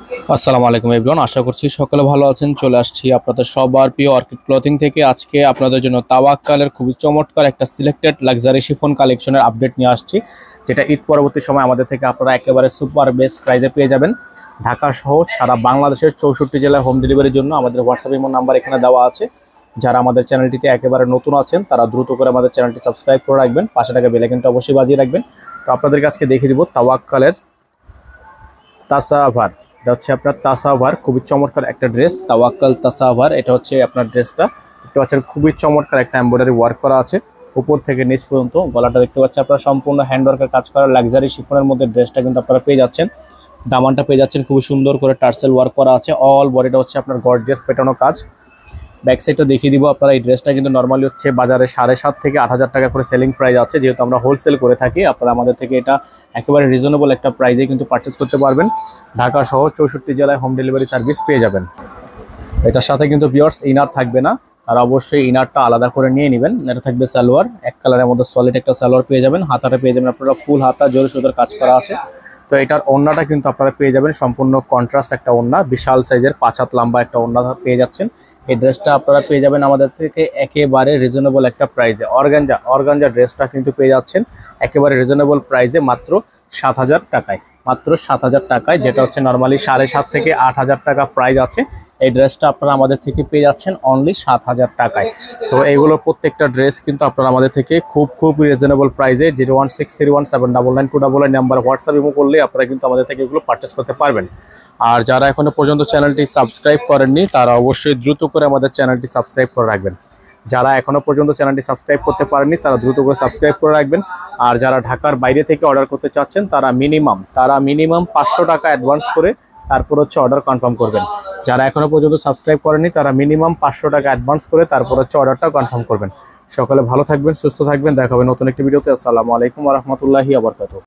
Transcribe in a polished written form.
আসসালামু আলাইকুম এভরিওয়ান, আশা করছি সকলে ভালো আছেন। চলে আসছি আপনাদের সবার প্রিয় অর্কিড ক্লথিং থেকে। আজকে আপনাদের জন্য তাওয়াক্কালের খুবই চমৎকার একটা সিলেক্টেড লাক্সারি শিফন কালেকশনের আপডেট নিয়ে আসছি, যেটা ঈদ পরবর্তী সময় আমাদের থেকে আপনারা একেবারে সুপার বেস্ট প্রাইসে পেয়ে যাবেন। ঢাকা সহ সারা বাংলাদেশের 64 জেলায় হোম ডেলিভারির জন্য আমাদের হোয়াটসঅ্যাপ ইমো নাম্বার এখানে দেওয়া আছে। যারা আমাদের চ্যানেলটিতে একেবারে নতুন আছেন তারা দ্রুত করে আমাদের চ্যানেলটি সাবস্ক্রাইব করে রাখবেন, পাশে টাকা বেল আইকনটা অবশ্যই বাজিয়ে রাখবেন। তো আপনাদেরকে আজকে দেখিয়ে দিব তাওয়াক্কালের তাসাভার। এটা হচ্ছে আপনার তাসাভার, খুবই চমৎকার একটা ড্রেস, তাওয়াক্কাল তাসাভার। এটা হচ্ছে আপনার ড্রেসটা দেখতে পাচ্ছেন, খুবই চমৎকার একটা এমব্রয়ডারি ওয়ার্ক করা আছে উপর থেকে নিচ পর্যন্ত। গলাটা দেখতে পাচ্ছেন আপনারা সম্পূর্ণ হ্যান্ডওয়ার্কের কাজ করা লাক্সারি শিফনের মধ্যে ড্রেসটা কিন্তু আপনারা পেয়ে যাচ্ছেন। দামানটা পেয়ে যাচ্ছেন খুবই সুন্দর করে টার্সেল ওয়ার্ক করা আছে। অল বডিটা হচ্ছে আপনার গর্জিয়াস পেটানো কাজ। ব্যাক সাইডটা দেখিয়ে দিব আপনারা। এই ড্রেসটা কিন্তু নর্মালি হচ্ছে বাজারে 7.5 থেকে 8,000 টাকা করে সেলিং প্রাইস আছে। যেহেতু আমরা হোলসেল করে থাকি, আপনারা আমাদের থেকে এটা একেবারে রিজনেবল একটা প্রাইসে কিন্তু পারচেস করতে পারবেন। ঢাকা সহ 64 জেলায় হোম ডেলিভারি সার্ভিস পেয়ে যাবেন। এটার সাথে কিন্তু ভিউয়ার্স ইনার থাকবে না, আর অবশ্যই ইনারটা আলাদা করে নিয়ে নেবেন। এটা থাকবে সালোয়ার, এক কালারের মধ্যে সলিড একটা সালোয়ার পেয়ে যাবেন। হাতাটা পেয়ে যাবেন আপনারা ফুল হাতা, জোরে সুতোর কাজ করা আছে। তো এটার ওড়নাটা কিন্তু আপনারা পেয়ে যাবেন সম্পূর্ণ কন্ট্রাস্ট একটা ওড়না, বিশাল সাইজের 5 হাত লম্বা একটা ওড়না পেয়ে যাচ্ছেন। এই ড্রেসটা আপনারা পেয়ে যাবেন আমাদের থেকে একেবারে রিজনেবল একটা প্রাইসে। অর্গানজা ড্রেসটা কিন্তু পেয়ে যাচ্ছেন একেবারে রিজনেবল প্রাইসে, মাত্র 7,000 টাকায়। মাত্র 7,000 টাকায়, যেটা হচ্ছে নর্মালি 7.5 থেকে 8,000 টাকা প্রাইস আছে। এই ড্রেসটা আপনারা আমাদের থেকে পেয়ে যাচ্ছেন অনলি 7,000 টাকায়। তো এইগুলো প্রত্যেকটা ড্রেস কিন্তু আপনারা আমাদের থেকে খুব রিজনেবল প্রাইসে 01631799299 নাম্বার হোয়াটসঅ্যাপ ইমো করলে আপনারা কিন্তু আমাদের থেকে এগুলো পারচেস করতে পারবেন। আর যারা এখনো পর্যন্ত চ্যানেলটি সাবস্ক্রাইব করেননি তারা অবশ্যই দ্রুত করে আমাদের চ্যানেলটি সাবস্ক্রাইব করে রাখবেন। যারা এখনো পর্যন্ত চ্যানেলটি সাবস্ক্রাইব করতে পারেননি তারা দ্রুত করে সাবস্ক্রাইব করে রাখবেন। আর যারা ঢাকার বাইরে থেকে অর্ডার করতে চাচ্ছেন তারা মিনিমাম 500 টাকা অ্যাডভান্স করে তারপর হচ্ছে অর্ডার কনফার্ম করবেন। যারা এখনো পর্যন্ত সাবস্ক্রাইব করেননি তারা মিনিমাম 500 টাকা অ্যাডভান্স করে তারপর হচ্ছে অর্ডারটা কনফার্ম করবেন। সকলে ভালো থাকবেন, সুস্থ থাকবেন, দেখা হবে নতুন একটি ভিডিওতে। আসসালামু আলাইকুম ওয়া রাহমাতুল্লাহি ওয়া বারাকাতুহু।